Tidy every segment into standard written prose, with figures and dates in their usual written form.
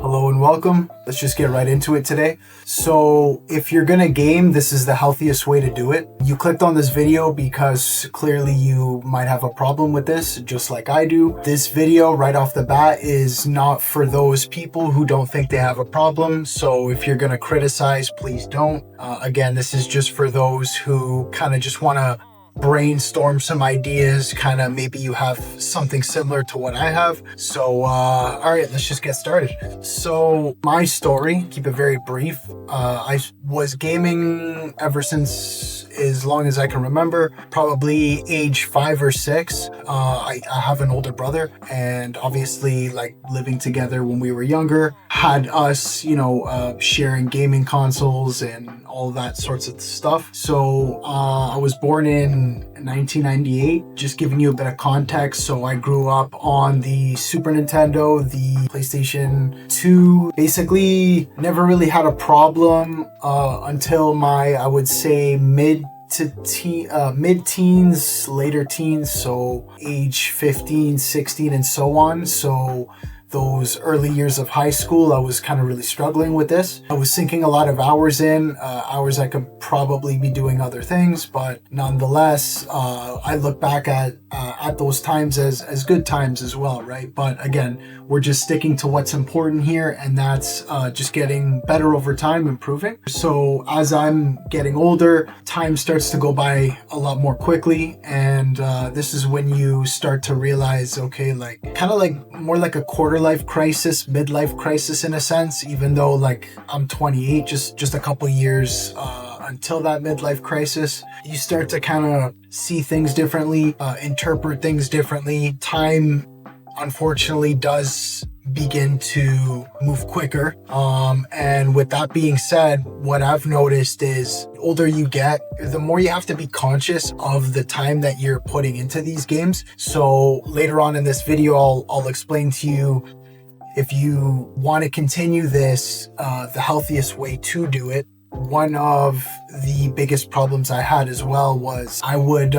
Hello and welcome. Let's just get right into it today. So if you're gonna game, this is the healthiest way to do it. You clicked on this video because clearly you might have a problem with this, just like I do. This video right off the bat is not for those people who don't think they have a problem. So if you're gonna criticize, please don't. Again, this is just for those who kind of just wanna brainstorm some ideas, kind of maybe you have something similar to what I have. So all right, let's just get started. So my story, keep it very brief. I was gaming ever since as long as I can remember, probably age 5 or 6. I have an older brother, and obviously like living together when we were younger had us, sharing gaming consoles and all that sorts of stuff. So I was born in 1998, just giving you a bit of context. So I grew up on the Super Nintendo, the PlayStation 2, basically never really had a problem until my, I would say, mid-teens, later teens, so age 15, 16, and so on. So those early years of high school, I was kind of really struggling with this. I was sinking a lot of hours in, hours I could probably be doing other things, but nonetheless, I look back at those times as good times as well, right? But again, we're just sticking to what's important here, and that's just getting better over time, improving. So as I'm getting older, time starts to go by a lot more quickly, and this is when you start to realize, okay, like kind of like more like a quarter life crisis, midlife crisis in a sense, even though like I'm 28, just a couple years until that midlife crisis. You start to kind of see things differently, interpret things differently. Time unfortunately does begin to move quicker. And with that being said, what I've noticed is the older you get, the more you have to be conscious of the time that you're putting into these games. So later on in this video, I'll explain to you, if you want to continue this, the healthiest way to do it. One of the biggest problems I had as well was I would,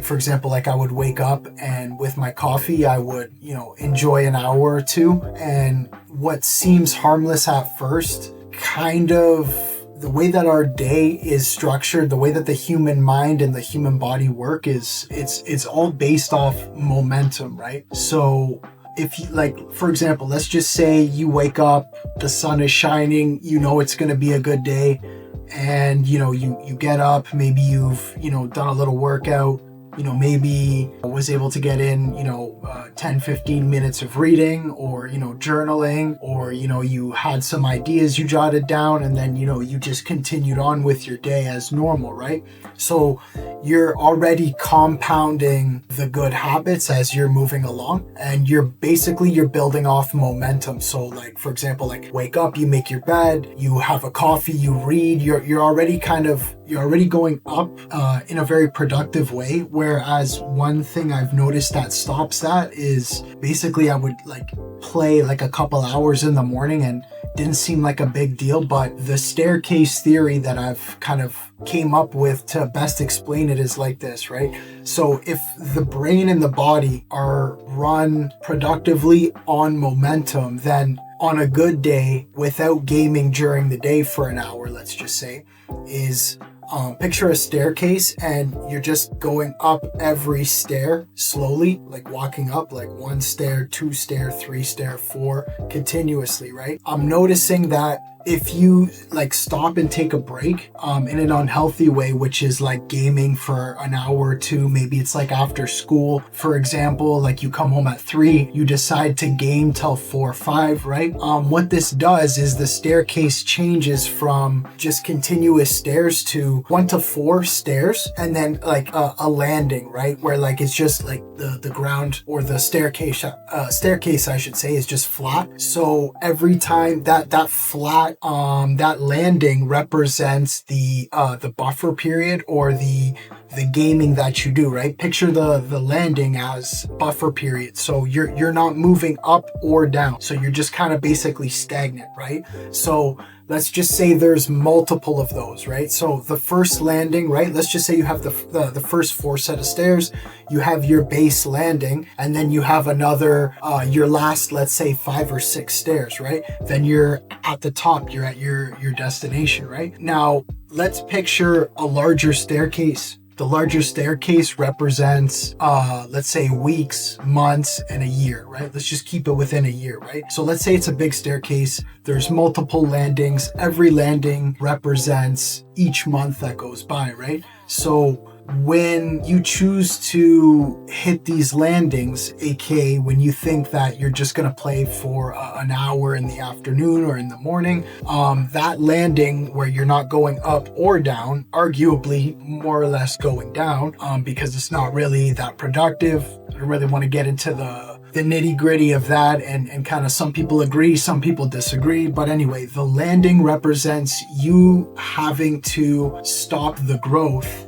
for example, I would wake up and with my coffee, I would, enjoy an hour or two. And what seems harmless at first, kind of the way that our day is structured, the way that the human mind and the human body work it's all based off momentum, right? So if you, for example, let's just say you wake up, the sun is shining, it's going to be a good day. And, you get up, maybe you've, done a little workout, maybe was able to get in, 10, 15 minutes of reading or, journaling, or, you had some ideas you jotted down, and then, you just continued on with your day as normal, right? So you're already compounding the good habits as you're moving along, and you're building off momentum. So for example, wake up, you make your bed, you have a coffee, you read, you're already going up in a very productive way. Whereas one thing I've noticed that stops that is basically I would play a couple hours in the morning and didn't seem like a big deal, but the staircase theory that I've kind of came up with to best explain it is like this, right? So if the brain and the body are run productively on momentum, then on a good day, without gaming during the day for an hour, let's just say, is picture a staircase and you're just going up every stair slowly, walking up 1 stair, 2 stair, 3 stair, 4 continuously, right? I'm noticing that if you stop and take a break in an unhealthy way, which is gaming for an hour or two, maybe it's after school, for example, you come home at 3, you decide to game till 4 or 5, right? What this does is the staircase changes from just continuous stairs to 1 to 4 stairs, and then a landing, right? Where it's just the ground, or the staircase I should say, is just flat. So every time that flat that landing represents the buffer period, or the the gaming that you do, right? Picture the landing as buffer period. So you're not moving up or down. So you're just kind of basically stagnant, right? So let's just say there's multiple of those, right? So the first landing, right? Let's just say you have the first 4 set of stairs, you have your base landing, and then you have another, your last, let's say 5 or 6 stairs, right? Then you're at the top, you're at your destination, right? Now, let's picture a larger staircase. The larger staircase represents, let's say weeks, months, and a year, right? Let's just keep it within a year, right? So let's say it's a big staircase. There's multiple landings. Every landing represents each month that goes by, right? So when you choose to hit these landings, aka when you think that you're just going to play for an hour in the afternoon or in the morning, that landing where you're not going up or down, arguably more or less going down, because it's not really that productive. I don't really want to get into the nitty gritty of that, and kind of, some people agree, some people disagree, but anyway, the landing represents you having to stop the growth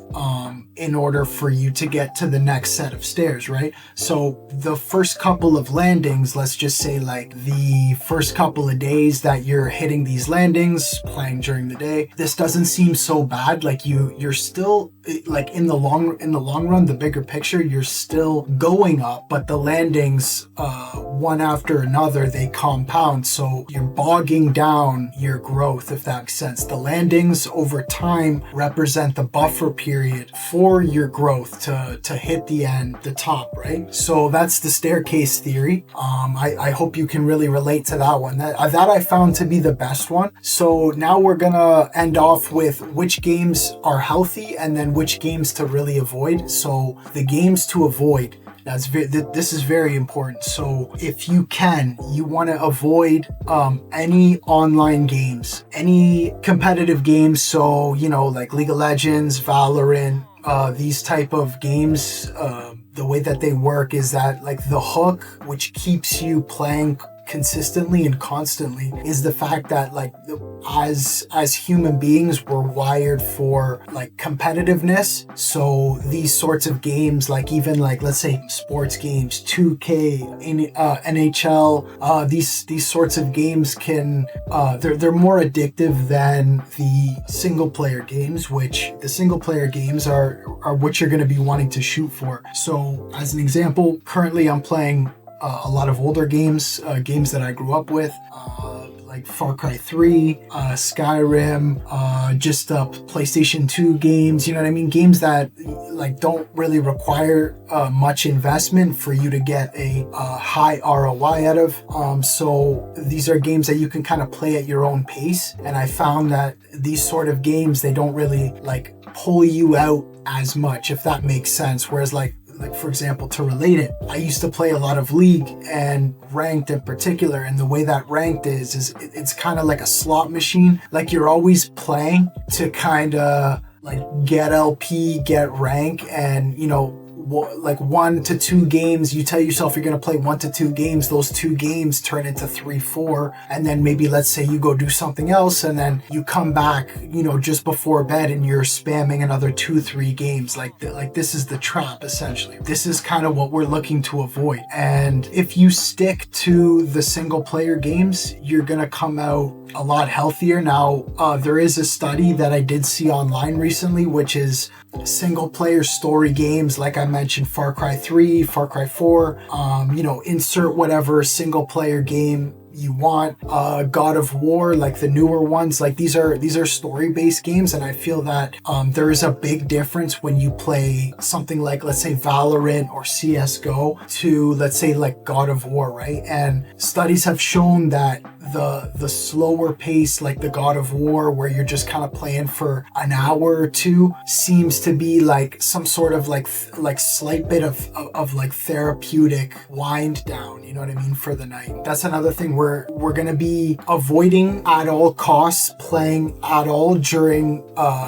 in order for you to get to the next set of stairs, right? So the first couple of landings, let's just say like the first couple of days that you're hitting these landings, playing during the day, this doesn't seem so bad. Like you're still, like in the long run, the bigger picture, you're still going up, but the landings, one after another, they compound. So you're bogging down your growth, if that makes sense. The landings over time represent the buffer period for your growth to hit the top, right? So that's the staircase theory. I hope you can really relate to that one. That I found to be the best one. So now we're gonna end off with which games are healthy and then which games to really avoid. So the games to avoid, this is very important. So if you want to avoid any online games, any competitive games. So, like League of Legends, Valorant, these type of games, the way that they work is that like the hook, which keeps you playing consistently and constantly, is the fact that like as human beings, we're wired for like competitiveness. So these sorts of games, like even like, let's say sports games, 2K, NHL, these sorts of games can they're more addictive than the single player games, which the single player games are what you're going to be wanting to shoot for. So as an example, currently I'm playing a lot of older games, games that I grew up with, like Far Cry 3, Skyrim, just PlayStation 2 games, you know what I mean? Games that like don't really require much investment for you to get a high ROI out of. So these are games that you can kind of play at your own pace. And I found that these sort of games, they don't really like pull you out as much, if that makes sense. Whereas like for example, to relate it, I used to play a lot of League and Ranked in particular, and the way that Ranked is it's kind of like a slot machine. Like you're always playing to kind of like get LP, get rank, and like 1 to 2 games, you tell yourself you're going to play 1 to 2 games, those 2 games turn into 3, 4, and then maybe let's say you go do something else, and then you come back, just before bed, and you're spamming another 2, 3 games. Like this is the trap, essentially. This is kind of what we're looking to avoid. And if you stick to the single player games, you're going to come out a lot healthier. Now, there is a study that I did see online recently, which is single player story games, like I mentioned, Far Cry 3, Far Cry 4, insert whatever single player game you want, God of War, like the newer ones, like these are story-based games, and I feel that there is a big difference when you play something like, let's say, Valorant or CSGO to, let's say, like God of War, right? And studies have shown that the slower pace, like the God of War, where you're just kind of playing for an hour or two, seems to be like some sort of like slight bit of like therapeutic wind down, you know what I mean, for the night. That's another thing we're going to be avoiding at all costs, playing at all during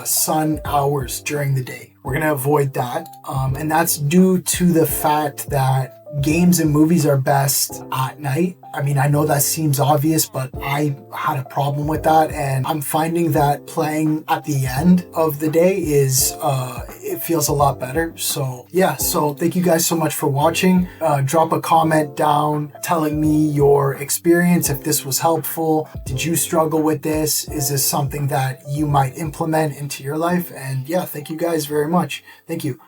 sun hours during the day. We're going to avoid that. And that's due to the fact that games and movies are best at night. I mean, I know that seems obvious, but I had a problem with that, and I'm finding that playing at the end of the day is it feels a lot better. So yeah, so thank you guys so much for watching. Drop a comment down telling me your experience, if this was helpful. Did you struggle with this? Is this something that you might implement into your life? And yeah, thank you guys very much. Thank you.